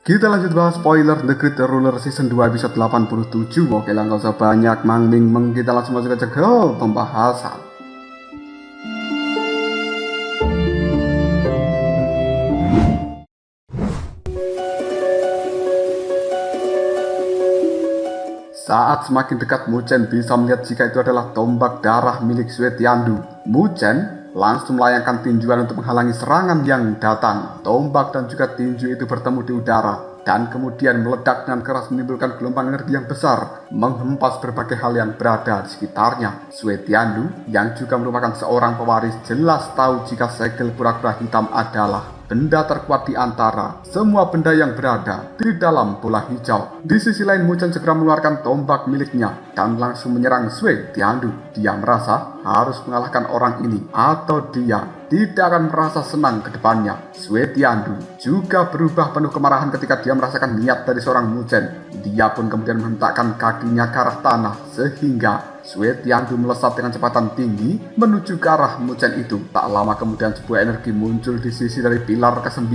Kita lanjut bahas spoiler The Great Ruler Season 2 episode 87. Oke lah, gak usah banyak mangming, kita langsung masuk aja ke pembahasan. Saat semakin dekat, Muchen bisa melihat jika itu adalah tombak darah milik Suetiandu. Muchen langsung melayangkan tinjuan untuk menghalangi serangan yang datang. Tombak dan juga tinju itu bertemu di udara dan kemudian meledak dengan keras, menimbulkan gelombang energi yang besar, menghempas berbagai hal yang berada di sekitarnya. Suetiandu yang juga merupakan seorang pewaris jelas tahu jika segel kura-kura hitam adalah benda terkuat di antara semua benda yang berada di dalam bola hijau. Di sisi lain, Muchen segera mengeluarkan tombak miliknya dan langsung menyerang Suetiandu. Dia merasa harus mengalahkan orang ini atau dia tidak akan merasa senang ke depannya. Suetiandu juga berubah penuh kemarahan ketika dia merasakan niat dari seorang Muchen. Dia pun kemudian menghentakkan kakinya ke arah tanah sehingga Suetiandu melesat dengan kecepatan tinggi menuju ke arah Muchen itu. Tak lama kemudian sebuah energi muncul di sisi dari pilar ke-9.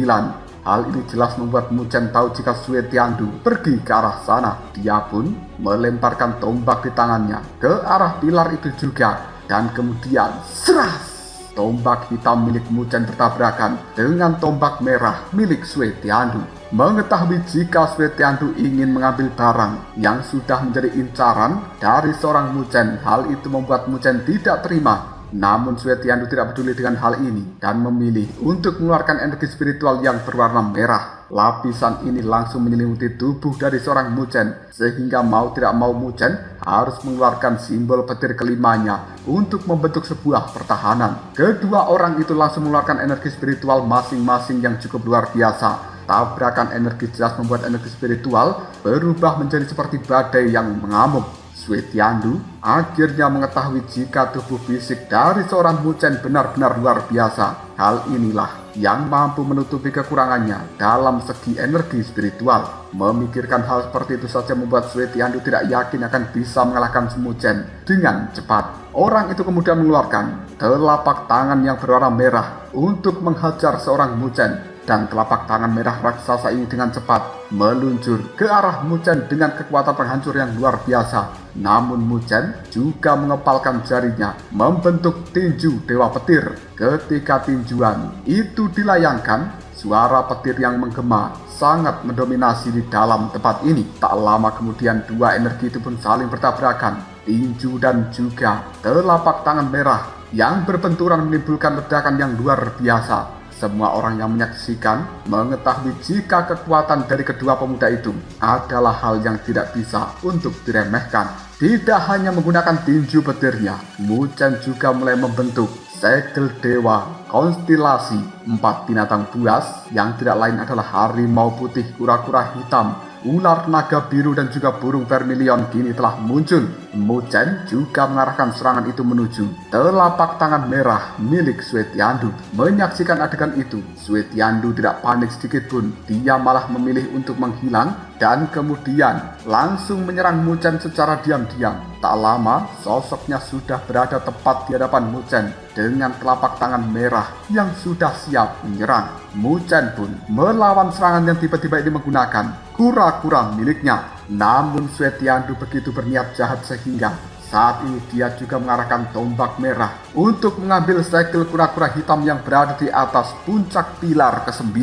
Hal ini jelas membuat Muchen tahu jika Suetiandu pergi ke arah sana. Dia pun melemparkan tombak di tangannya ke arah pilar itu juga. Dan kemudian seras! Tombak hitam milik Muchen bertabrakan dengan tombak merah milik Suetiandu. Mengetahui jika Suetiandu ingin mengambil barang yang sudah menjadi incaran dari seorang Muchen, hal itu membuat Muchen tidak terima. Namun Suetiandu tidak peduli dengan hal ini dan memilih untuk mengeluarkan energi spiritual yang berwarna merah. Lapisan ini langsung menyelimuti tubuh dari seorang Muchen sehingga mau tidak mau Muchen harus mengeluarkan simbol petir kelimanya untuk membentuk sebuah pertahanan. Kedua orang itu langsung mengeluarkan energi spiritual masing-masing yang cukup luar biasa. Tabrakan energi jelas membuat energi spiritual berubah menjadi seperti badai yang mengamuk. Suetiandu akhirnya mengetahui jika tubuh fisik dari seorang Muchen benar-benar luar biasa. Hal inilah yang mampu menutupi kekurangannya dalam segi energi spiritual. Memikirkan hal seperti itu saja membuat Suetiandu tidak yakin akan bisa mengalahkan Muchen dengan cepat. Orang itu kemudian mengeluarkan telapak tangan yang berwarna merah untuk menghajar seorang Muchen. Dan telapak tangan merah raksasa ini dengan cepat meluncur ke arah Muchen dengan kekuatan penghancur yang luar biasa. Namun Muchen juga mengepalkan jarinya membentuk tinju dewa petir. Ketika tinjuan itu dilayangkan, suara petir yang menggema sangat mendominasi di dalam tempat ini. Tak lama kemudian dua energi itu pun saling bertabrakan. Tinju dan juga telapak tangan merah yang berbenturan menimbulkan ledakan yang luar biasa. Semua orang yang menyaksikan mengetahui jika kekuatan dari kedua pemuda itu adalah hal yang tidak bisa untuk diremehkan. Tidak hanya menggunakan tinju petirnya, Muchen juga mulai membentuk segel dewa konstelasi 4 binatang buas yang tidak lain adalah harimau putih, kura-kura hitam, ular naga biru dan juga burung vermilion kini telah muncul. Muchen juga mengarahkan serangan itu menuju telapak tangan merah milik Suetiandu. Menyaksikan adegan itu, Suetiandu tidak panik sedikit pun. Dia malah memilih untuk menghilang dan kemudian langsung menyerang Muchen secara diam-diam. Tak lama, sosoknya sudah berada tepat di hadapan Muchen dengan telapak tangan merah yang sudah siap menyerang. Muchen pun melawan serangan yang tiba-tiba ini menggunakan kura-kura miliknya. Namun Suetiandu begitu berniat jahat sehingga saat ini dia juga mengarahkan tombak merah untuk mengambil segel kura-kura hitam yang berada di atas puncak pilar ke-9.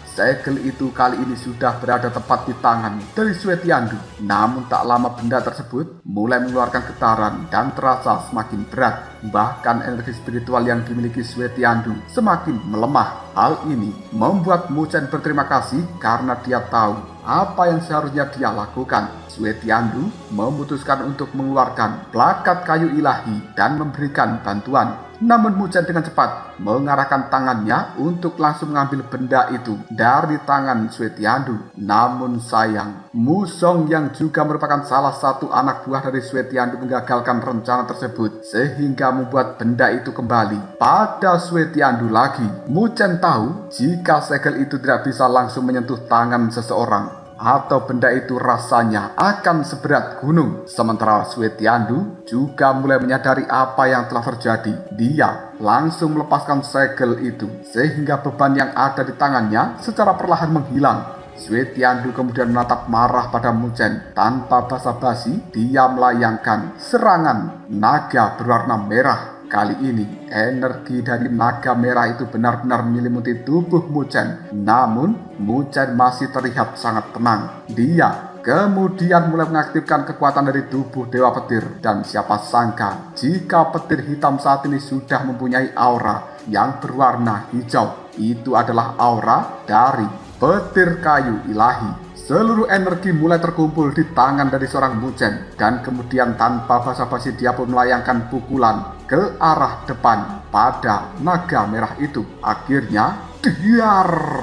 Segel itu kali ini sudah berada tepat di tangan dari Suetiandu. Namun tak lama benda tersebut mulai mengeluarkan getaran dan terasa semakin berat. Bahkan energi spiritual yang dimiliki Suetiandu semakin melemah. Hal ini membuat Muchen berterima kasih karena dia tahu apa yang seharusnya dia lakukan. Suetiandu memutuskan untuk mengeluarkan plakat kayu ilahi dan memberikan bantuan. Namun Muchen dengan cepat mengarahkan tangannya untuk langsung mengambil benda itu dari tangan Suetiandu. Namun sayang, Musong yang juga merupakan salah satu anak buah dari Suetiandu menggagalkan rencana tersebut sehingga membuat benda itu kembali pada Suetiandu lagi. Muchen tahu jika segel itu tidak bisa langsung menyentuh tangan seseorang atau benda itu rasanya akan seberat gunung. Sementara Suetiandu juga mulai menyadari apa yang telah terjadi. Dia langsung melepaskan segel itu sehingga beban yang ada di tangannya secara perlahan menghilang. Sue Tiandu kemudian menatap marah pada Mu Chen. Tanpa basa-basi, dia melayangkan serangan naga berwarna merah. Kali ini, energi dari naga merah itu benar-benar menyelimuti tubuh Mu Chen. Namun, Mu Chen masih terlihat sangat tenang. Dia kemudian mulai mengaktifkan kekuatan dari tubuh Dewa Petir. Dan siapa sangka, jika petir hitam saat ini sudah mempunyai aura yang berwarna hijau. Itu adalah aura dari petir kayu ilahi. Seluruh energi mulai terkumpul di tangan dari seorang Mu Chen. Dan kemudian tanpa basa-basi dia pun melayangkan pukulan ke arah depan pada naga merah itu. Akhirnya,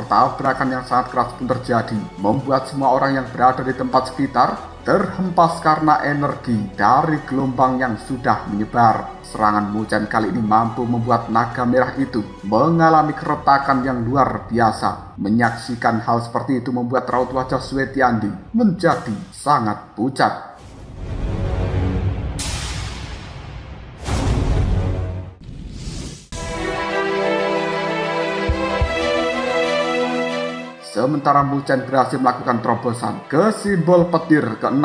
tabrakan yang sangat keras pun terjadi. Membuat semua orang yang berada di tempat sekitar terhempas karena energi dari gelombang yang sudah menyebar. Serangan Mu Chen kali ini mampu membuat naga merah itu mengalami keretakan yang luar biasa. Menyaksikan hal seperti itu membuat raut wajah Sue Tiandu menjadi sangat pucat. Sementara Mu Chen berhasil melakukan terobosan ke simbol petir ke-6.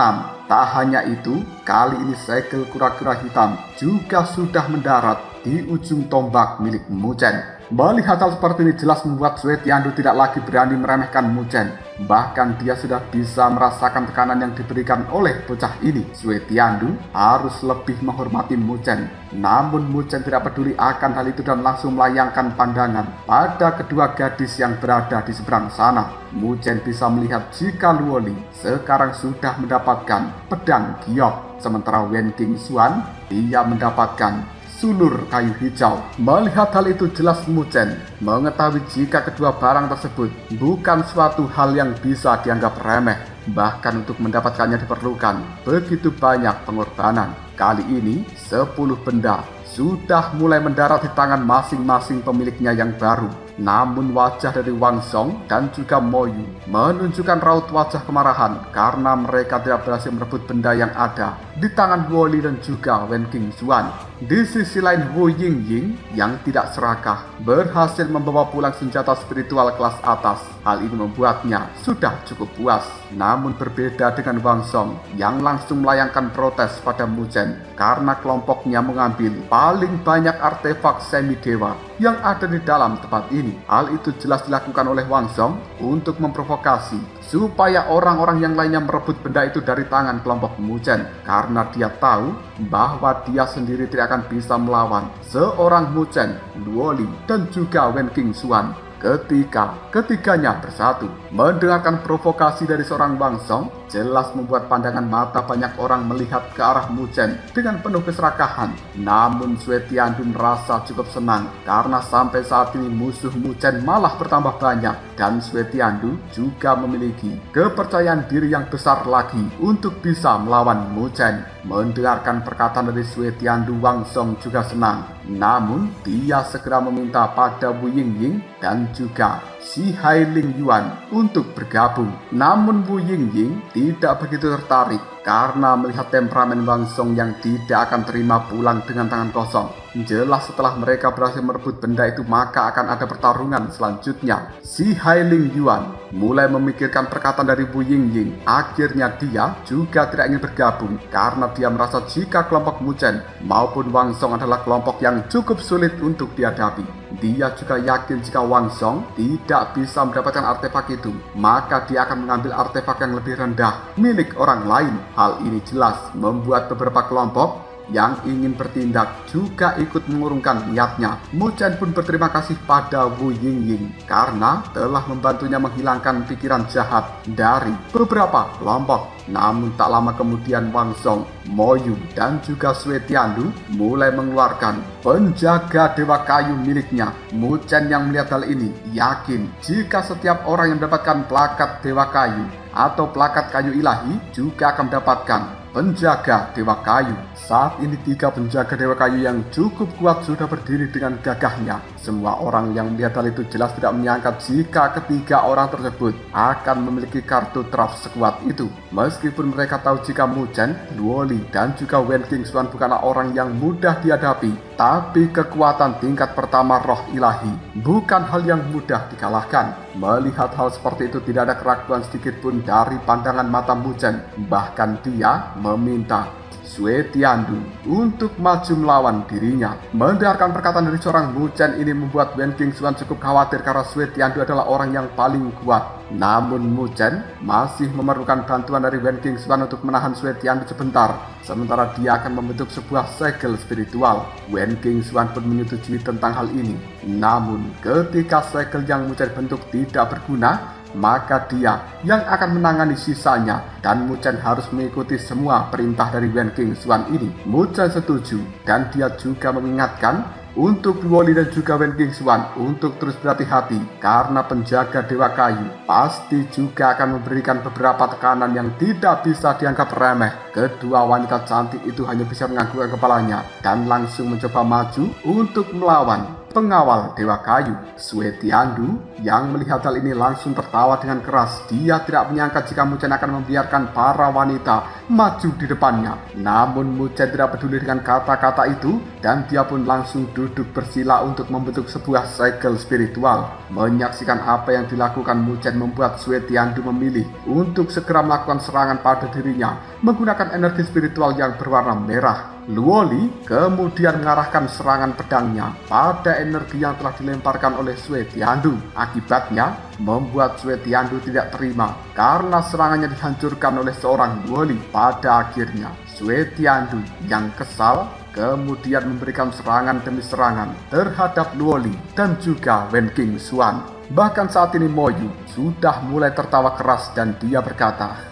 Tak hanya itu, kali ini segel kura-kura hitam juga sudah mendarat di ujung tombak milik Mu Chen. Melihat hal seperti ini jelas membuat Sue Tiandu tidak lagi berani meremehkan Mu Chen. Bahkan dia sudah bisa merasakan tekanan yang diberikan oleh bocah ini. Sue Tiandu harus lebih menghormati Mu Chen. Namun Mu Chen tidak peduli akan hal itu dan langsung melayangkan pandangan pada kedua gadis yang berada di seberang sana. Mu Chen bisa melihat jika Luoli sekarang sudah mendapatkan pedang giok. Sementara Wen King Xuan, dia mendapatkan sulur kayu hijau. Melihat hal itu jelas Mu Chen mengetahui jika kedua barang tersebut bukan suatu hal yang bisa dianggap remeh. Bahkan untuk mendapatkannya diperlukan begitu banyak pengorbanan. Kali ini 10 benda sudah mulai mendarat di tangan masing-masing pemiliknya yang baru. Namun wajah dari Wang Song dan juga Mo Yu menunjukkan raut wajah kemarahan karena mereka tidak berhasil merebut benda yang ada di tangan Luoli dan juga Wen King Xuan. Di sisi lain, Wu Yingying yang tidak serakah berhasil membawa pulang senjata spiritual kelas atas. Hal ini membuatnya sudah cukup puas. Namun berbeda dengan Wang Song yang langsung melayangkan protes pada Mu Chen karena kelompoknya mengambil paling banyak artefak semi dewa yang ada di dalam tempat ini. Hal itu jelas dilakukan oleh Wang Song untuk memprovokasi supaya orang-orang yang lainnya merebut benda itu dari tangan kelompok Mu Chen, karena dia tahu bahwa dia sendiri tidak akan bisa melawan seorang Mu Chen, Luoli, dan juga Wen King Xuan. Ketiganya bersatu. Mendengarkan provokasi dari seorang Wang Song jelas membuat pandangan mata banyak orang melihat ke arah Mu Chen dengan penuh keserakahan. Namun Sue Tiandu merasa cukup senang karena sampai saat ini musuh Mu Chen malah bertambah banyak dan Sue Tiandu juga memiliki kepercayaan diri yang besar lagi untuk bisa melawan Mu Chen. Mendengarkan perkataan dari Sue Tiandu, Wang Song juga senang. Namun dia segera meminta pada Wu Yingying dan juga si Hailing Yuan untuk bergabung. Namun Wu Yingying tidak begitu tertarik karena melihat temperamen Wang Song yang tidak akan terima pulang dengan tangan kosong. Jelas setelah mereka berhasil merebut benda itu maka akan ada pertarungan selanjutnya. Si Hailing Yuan mulai memikirkan perkataan dari Wu Yingying. Akhirnya dia juga tidak ingin bergabung karena dia merasa jika kelompok Mu Chen maupun Wang Song adalah kelompok yang cukup sulit untuk dihadapi. Dia juga yakin jika Wang Song tidak bisa mendapatkan artefak itu, maka dia akan mengambil artefak yang lebih rendah milik orang lain. Hal ini jelas membuat beberapa kelompok yang ingin bertindak juga ikut mengurungkan niatnya. Mu Chen pun berterima kasih pada Wu Yingying karena telah membantunya menghilangkan pikiran jahat dari beberapa kelompok. Namun tak lama kemudian Wang Song, Mo Yu, dan juga Sue Tiandu mulai mengeluarkan penjaga dewa kayu miliknya. Mu Chen yang melihat hal ini yakin jika setiap orang yang mendapatkan plakat dewa kayu atau plakat kayu ilahi juga akan mendapatkan penjaga Dewa Kayu. Saat ini 3 penjaga Dewa Kayu yang cukup kuat sudah berdiri dengan gagahnya. Semua orang yang melihat hal itu jelas tidak menyangka jika ketiga orang tersebut akan memiliki kartu traf sekuat itu. Meskipun mereka tahu jika Mu Chen, Luo Li, dan juga Wen Qingxuan bukanlah orang yang mudah dihadapi, tapi kekuatan tingkat pertama roh ilahi bukan hal yang mudah dikalahkan. Melihat hal seperti itu tidak ada keraguan sedikit pun dari pandangan mata Mu Chen. Bahkan dia meminta Sue Tiandu untuk maju melawan dirinya. Mendengarkan perkataan dari seorang Mu Chen ini membuat Wen Qingxuan cukup khawatir karena Sue Tiandu adalah orang yang paling kuat. Namun Mu Chen masih memerlukan bantuan dari Wen Qingxuan untuk menahan Sue Tiandu sebentar. Sementara dia akan membentuk sebuah segel spiritual. Wen Qingxuan pun menyetujui tentang hal ini. Namun ketika segel yang Mu Chen bentuk tidak berguna, maka dia yang akan menangani sisanya dan Mu Chen harus mengikuti semua perintah dari Wen Qingxuan ini. Mu Chen setuju dan dia juga mengingatkan untuk Luo Li dan juga Wen Qingxuan untuk terus berhati-hati karena penjaga Dewa Kayu pasti juga akan memberikan beberapa tekanan yang tidak bisa dianggap remeh. Kedua wanita cantik itu hanya bisa menganggukkan kepalanya dan langsung mencoba maju untuk melawan pengawal Dewa Kayu. Sue Tiandu yang melihat hal ini langsung tertawa dengan keras. Dia tidak menyangka jika Mu Chen akan membiarkan para wanita maju di depannya. Namun Mu Chen tidak peduli dengan kata-kata itu dan dia pun langsung duduk bersila untuk membentuk sebuah segel spiritual. Menyaksikan apa yang dilakukan Mu Chen membuat Sue Tiandu memilih untuk segera melakukan serangan pada dirinya menggunakan energi spiritual yang berwarna merah. Luo Li kemudian mengarahkan serangan pedangnya pada energi yang telah dilemparkan oleh Sue Tiandu. Akibatnya membuat Sue Tiandu tidak terima karena serangannya dihancurkan oleh seorang Luo Li. Pada akhirnya Sue Tiandu yang kesal kemudian memberikan serangan demi serangan terhadap Luo Li dan juga Wen Qingxuan. Bahkan saat ini Mo Yu sudah mulai tertawa keras dan dia berkata,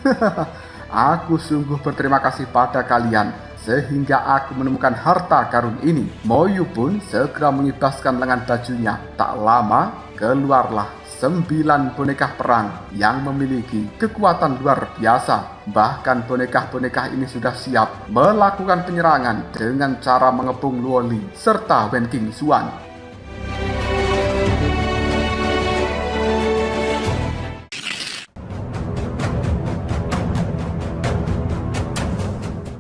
"Aku sungguh berterima kasih pada kalian sehingga aku menemukan harta karun ini." Mo Yu pun segera mengibaskan lengan bajunya. Tak lama keluarlah 9 boneka perang yang memiliki kekuatan luar biasa. Bahkan boneka-boneka ini sudah siap melakukan penyerangan dengan cara mengepung Luo Li serta Wen Qingxuan.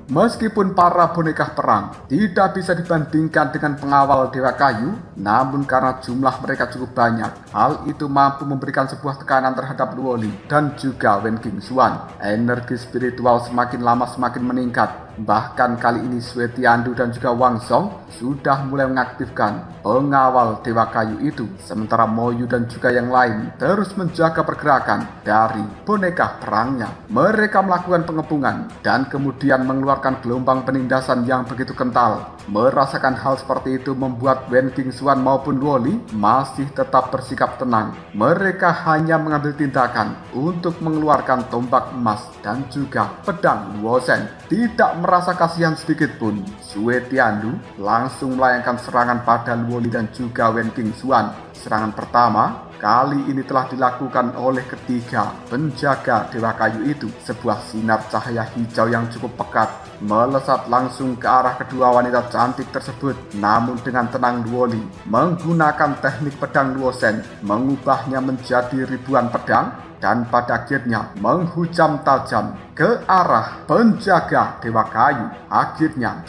Meskipun para boneka perang tidak bisa dibandingkan dengan pengawal Dewa Kayu, namun karena jumlah mereka cukup banyak, hal itu mampu memberikan sebuah tekanan terhadap Luo Li dan juga Wen Qingxuan. Energi spiritual semakin lama semakin meningkat. Bahkan kali ini Sue Tiandu dan juga Wang Song sudah mulai mengaktifkan pengawal Dewa Kayu itu. Sementara Mo Yu dan juga yang lain terus menjaga pergerakan dari boneka perangnya. Mereka melakukan pengepungan dan kemudian mengeluarkan gelombang penindasan yang begitu kental. Merasakan hal seperti itu membuat Wen Qingxuan maupun Luo Li masih tetap bersikap tenang. Mereka hanya mengambil tindakan untuk mengeluarkan tombak emas dan juga pedang Luo Shen. Tidak merasa kasihan sedikit pun, Sue Tiandu langsung melayangkan serangan pada Luo Li dan juga Wen Qingxuan. Serangan pertama kali ini telah dilakukan oleh ketiga penjaga Dewa Kayu itu. Sebuah sinar cahaya hijau yang cukup pekat melesat langsung ke arah kedua wanita cantik tersebut. Namun dengan tenang Luo Li menggunakan teknik pedang Luo Shen mengubahnya menjadi ribuan pedang dan pada akhirnya menghujam tajam ke arah penjaga Dewa Kayu. Akhirnya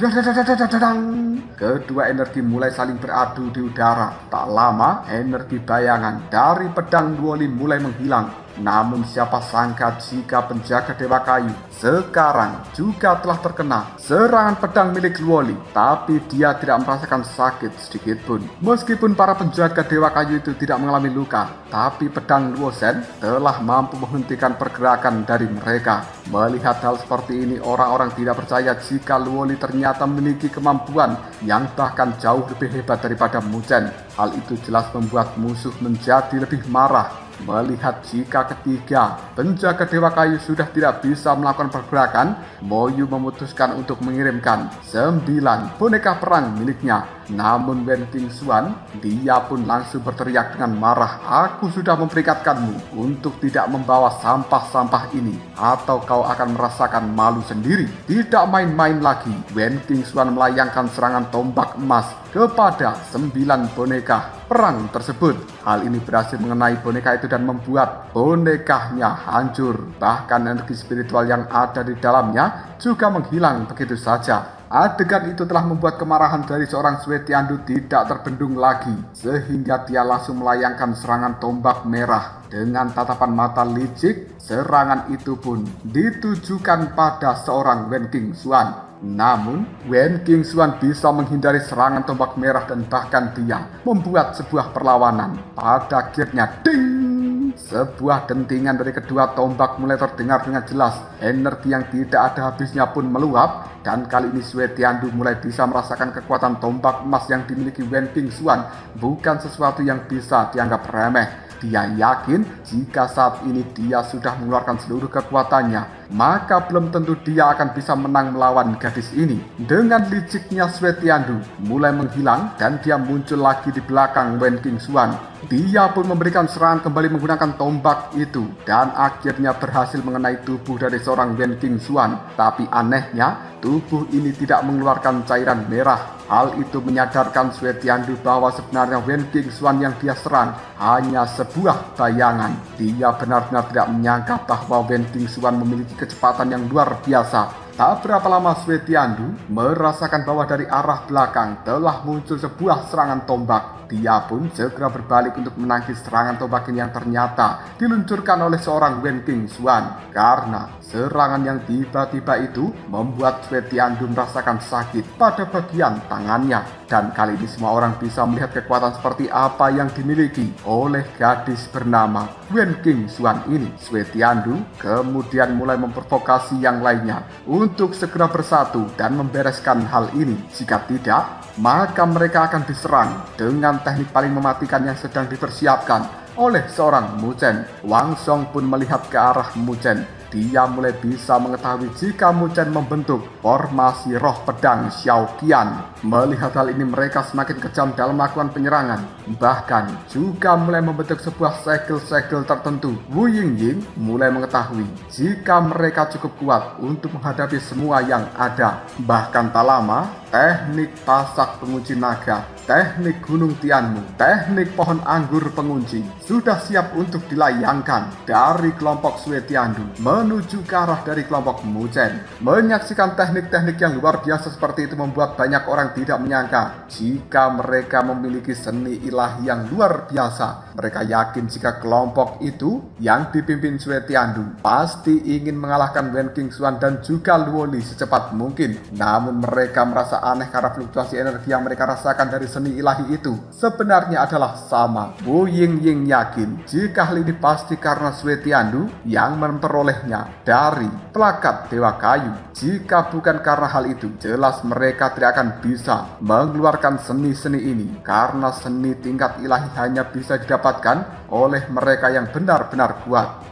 kedua energi mulai saling beradu di udara. Tak lama energi bayangan dari pedang Luo Li mulai menghilang. Namun siapa sangka jika penjaga Dewa Kayu sekarang juga telah terkena serangan pedang milik Luo Li, tapi dia tidak merasakan sakit sedikit pun. Meskipun para penjaga Dewa Kayu itu tidak mengalami luka, tapi pedang Luo Shen telah mampu menghentikan pergerakan dari mereka. Melihat hal seperti ini, orang-orang tidak percaya jika Luo Li ternyata memiliki kemampuan yang bahkan jauh lebih hebat daripada Mu Chen. Hal itu jelas membuat musuh menjadi lebih marah Melihat jika ketiga penjaga Dewa Kayu sudah tidak bisa melakukan pergerakan, Moyu memutuskan untuk mengirimkan 9 boneka perang miliknya. Namun Wen Qingxuan, dia pun langsung berteriak dengan marah, "Aku sudah memperingatkanmu untuk tidak membawa sampah-sampah ini, atau kau akan merasakan malu sendiri." Tidak main-main lagi, Wen Qingxuan melayangkan serangan tombak emas kepada 9 boneka perang tersebut. Hal ini berhasil mengenai boneka itu dan membuat bonekanya hancur. Bahkan energi spiritual yang ada di dalamnya juga menghilang begitu saja. Adegan itu telah membuat kemarahan dari seorang Sue Tiandu tidak terbendung lagi, sehingga dia langsung melayangkan serangan tombak merah. Dengan tatapan mata licik, serangan itu pun ditujukan pada seorang Wen Qingxuan. Namun, Wen Qingxuan bisa menghindari serangan tombak merah dan bahkan dia membuat sebuah perlawanan. Pada akhirnya, ding! Sebuah dentingan dari kedua tombak mulai terdengar dengan jelas. Energi yang tidak ada habisnya pun meluap, dan kali ini Sue Tiandu mulai bisa merasakan kekuatan tombak emas yang dimiliki Wen Qingxuan bukan sesuatu yang bisa dianggap remeh. Dia yakin jika saat ini dia sudah mengeluarkan seluruh kekuatannya, maka belum tentu dia akan bisa menang melawan gadis ini. Dengan liciknya Sue Tiandu mulai menghilang dan dia muncul lagi di belakang Wen Qingxuan. Dia pun memberikan serangan kembali menggunakan tombak itu dan akhirnya berhasil mengenai tubuh dari seorang Wen Qingxuan. Tapi anehnya, tubuh ini tidak mengeluarkan cairan merah. Hal itu menyadarkan Sue Tiandu bahwa sebenarnya Wen Qingxuan yang dia serang hanya sebuah bayangan. Dia benar-benar tidak menyangka bahwa Wen Qingxuan memiliki kecepatan yang luar biasa. Tak berapa lama Sue Tiandu merasakan bahwa dari arah belakang telah muncul sebuah serangan tombak. Dia pun segera berbalik untuk menangkis serangan tombak ini yang ternyata diluncurkan oleh seorang Wen Qingxuan. Karena serangan yang tiba-tiba itu membuat Sue Tiandu merasakan sakit pada bagian tangannya. Dan kali ini semua orang bisa melihat kekuatan seperti apa yang dimiliki oleh gadis bernama Wen Qingxuan ini. Sue Tiandu kemudian mulai memprovokasi yang lainnya untuk segera bersatu dan membereskan hal ini. Jika tidak, maka mereka akan diserang dengan teknik paling mematikan yang sedang dipersiapkan oleh seorang Mu Chen. Wang Song pun melihat ke arah Mu Chen. Dia mulai bisa mengetahui jika Mu Chen membentuk formasi roh pedang Xiao Qian. Melihat hal ini, mereka semakin kejam dalam melakukan penyerangan. Bahkan juga mulai membentuk sebuah segel-segel tertentu. Wu Yingying mulai mengetahui jika mereka cukup kuat untuk menghadapi semua yang ada. Bahkan tak lama, teknik pasak pengunci naga, teknik gunung Tianmu, teknik pohon anggur pengunci sudah siap untuk dilayangkan dari kelompok Sue Tiandu menuju ke arah dari kelompok Mu Chen. Menyaksikan teknik-teknik yang luar biasa seperti itu membuat banyak orang tidak menyangka jika mereka memiliki seni ilahi yang luar biasa. Mereka yakin jika kelompok itu yang dipimpin Sue Tiandu pasti ingin mengalahkan Wen Qingxuan dan juga Luoli secepat mungkin. Namun mereka merasa aneh karena fluktuasi energi yang mereka rasakan dari seni ilahi itu sebenarnya adalah sama. Wu Yingying yakin jika hal ini pasti karena Sue Tiandu yang memperolehnya dari plakat Dewa Kayu. Jika bukan karena hal itu, jelas mereka tidak akan bisa mengeluarkan seni-seni ini, karena seni tingkat ilahi hanya bisa didapatkan oleh mereka yang benar-benar kuat.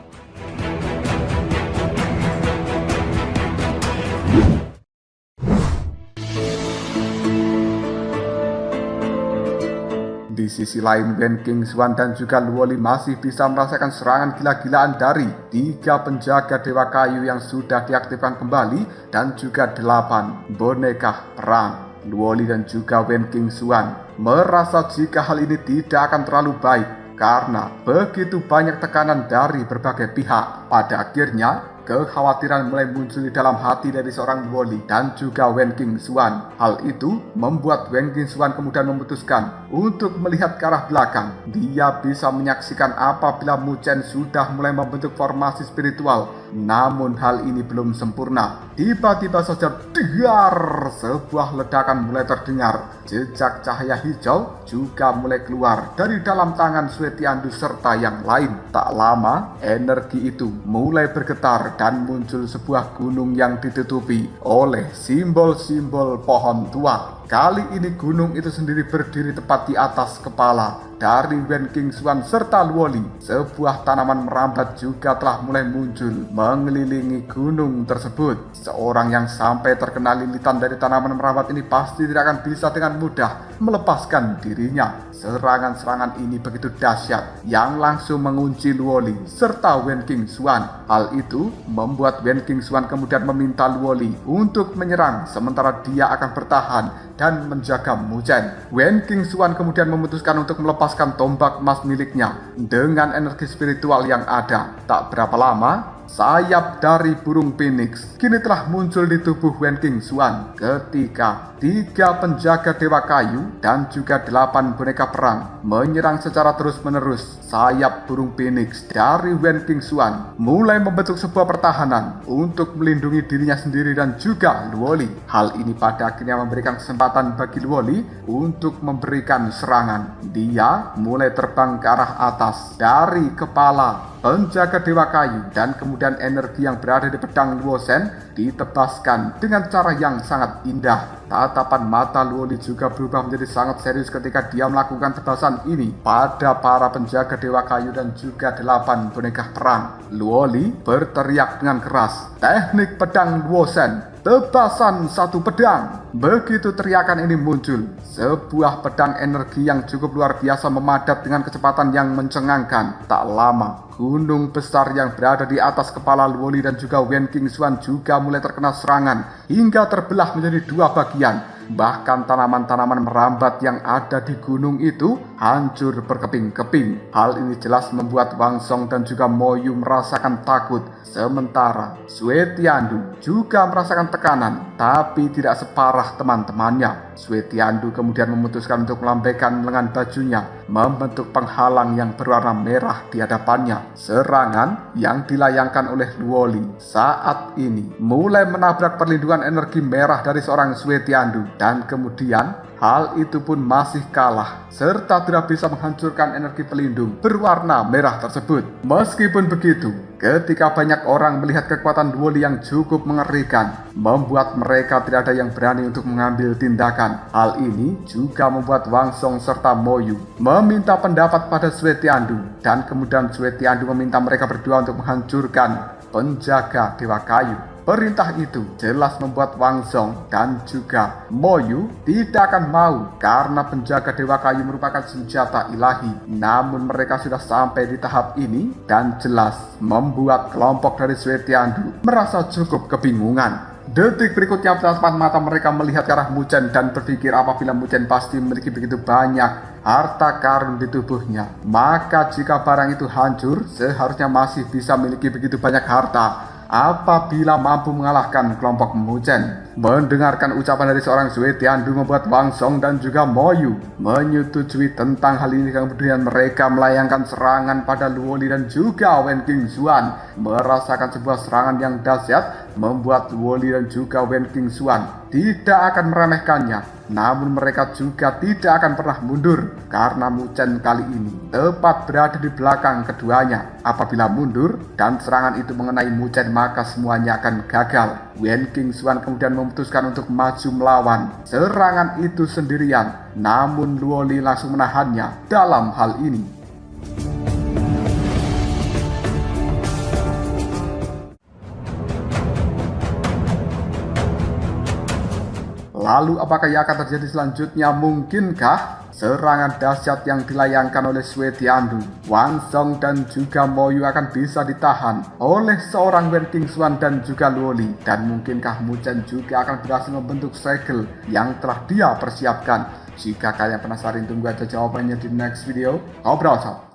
Di sisi lain, Wen Qingxuan dan juga Luoli masih bisa merasakan serangan gila-gilaan dari 3 penjaga Dewa Kayu yang sudah diaktifkan kembali dan juga 8 boneka perang. Luoli dan juga Wen Qingxuan merasa jika hal ini tidak akan terlalu baik karena begitu banyak tekanan dari berbagai pihak. Pada akhirnya, kekhawatiran mulai muncul di dalam hati dari seorang Luoli dan juga Wen Qingxuan. Hal itu membuat Wen Qingxuan kemudian memutuskan untuk melihat ke arah belakang. Dia bisa menyaksikan apabila Mu Chen sudah mulai membentuk formasi spiritual. Namun hal ini belum sempurna. Tiba-tiba saja dar, sebuah ledakan mulai terdengar. Jejak cahaya hijau juga mulai keluar dari dalam tangan Sue Tiandu serta yang lain. Tak lama, energi itu mulai bergetar dan muncul sebuah gunung yang ditutupi oleh simbol-simbol pohon tua. Kali ini gunung itu sendiri berdiri tepat di atas kepala dari Wen Qingxuan serta Luoli. Sebuah tanaman merambat juga telah mulai muncul mengelilingi gunung tersebut. Seorang yang sampai terkena lilitan dari tanaman merambat ini pasti tidak akan bisa dengan mudah melepaskan dirinya. Serangan-serangan ini begitu dahsyat yang langsung mengunci Luoli serta Wen Qingxuan. Hal itu membuat Wen Qingxuan kemudian meminta Luoli untuk menyerang sementara dia akan bertahan dan menjaga Mu Chen. Wen Qingxuan kemudian memutuskan untuk melepaskan tombak emas miliknya dengan energi spiritual yang ada. Tak berapa lama, sayap dari burung phoenix kini telah muncul di tubuh Wen Qingxuan ketika 3 penjaga dewa kayu dan juga 8 boneka perang menyerang secara terus-menerus sayap burung phoenix dari Wen Qingxuan, mulai membentuk sebuah pertahanan untuk melindungi dirinya sendiri dan juga Luoli. Hal ini pada akhirnya memberikan kesempatan bagi Luoli untuk memberikan serangan. Dia mulai terbang ke arah atas dari kepala penjaga dewa kayu dan kemudian energi yang berada di pedang Luosen ditebaskan dengan cara yang sangat indah. Tatapan mata Luoli juga berubah menjadi sangat serius ketika dia melakukan tebasan ini pada para penjaga dewa kayu dan juga 8 boneka perang. Luoli berteriak dengan keras, "Teknik pedang Luosen, tebasan satu pedang." Begitu teriakan ini muncul, sebuah pedang energi yang cukup luar biasa memadat dengan kecepatan yang mencengangkan. Tak lama, gunung besar yang berada di atas kepala Luoli dan juga Wen Qingxuan juga mulai terkena serangan hingga terbelah menjadi 2 bagian. Bahkan tanaman-tanaman merambat yang ada di gunung itu hancur berkeping-keping. Hal ini jelas membuat Wang Song dan juga Mo Yu merasakan takut. Sementara Sue Tiandu juga merasakan tekanan, tapi tidak separah teman-temannya. Sue Tiandu kemudian memutuskan untuk melambaikan lengan bajunya, membentuk penghalang yang berwarna merah di hadapannya. Serangan yang dilayangkan oleh Luoli saat ini mulai menabrak perlindungan energi merah dari seorang Sue Tiandu, dan kemudian hal itu pun masih kalah serta tidak bisa menghancurkan energi pelindung berwarna merah tersebut. Meskipun begitu, ketika banyak orang melihat kekuatan Luoli yang cukup mengerikan, membuat mereka tidak ada yang berani untuk mengambil tindakan. Hal ini juga membuat Wang Song serta Mo Yu meminta pendapat pada Sue Tiandu, dan kemudian Sue Tiandu meminta mereka berdua untuk menghancurkan penjaga dewa kayu. Perintah itu jelas membuat Wang Song dan juga Mo Yu tidak akan mau karena penjaga dewa kayu merupakan senjata ilahi. Namun mereka sudah sampai di tahap ini dan jelas membuat kelompok dari Sue Tiandu merasa cukup kebingungan. Detik berikutnya depan mata mereka melihat ke arah Mu Chen dan berpikir apabila Mu Chen pasti memiliki begitu banyak harta karun di tubuhnya, maka jika barang itu hancur seharusnya masih bisa memiliki begitu banyak harta apabila mampu mengalahkan kelompok Mu Chen. Mendengarkan ucapan dari seorang Sue Tiandu membuat Wang Song dan juga Mo Yu menyetujui tentang hal ini. Kemudian mereka melayangkan serangan pada Luoli dan juga Wen Qingxuan. Merasakan sebuah serangan yang dahsyat membuat Luoli dan juga Wen Qingxuan tidak akan meremehkannya. Namun mereka juga tidak akan pernah mundur karena Mu Chen kali ini tepat berada di belakang keduanya. Apabila mundur dan serangan itu mengenai Mu Chen, maka semuanya akan gagal. Wen Qingxuan kemudian memutuskan untuk maju melawan serangan itu sendirian. Namun Luoli langsung menahannya dalam hal ini. Lalu apakah yang akan terjadi selanjutnya? Mungkinkah serangan dahsyat yang dilayangkan oleh Sue Tiandu, Wang Song dan juga Mo Yu akan bisa ditahan oleh seorang Wen Qingxuan dan juga Luoli? Dan mungkinkah Mu Chen juga akan berhasil membentuk segel yang telah dia persiapkan? Jika kalian penasaran, tunggu aja jawabannya di next video. Ngobrol sob.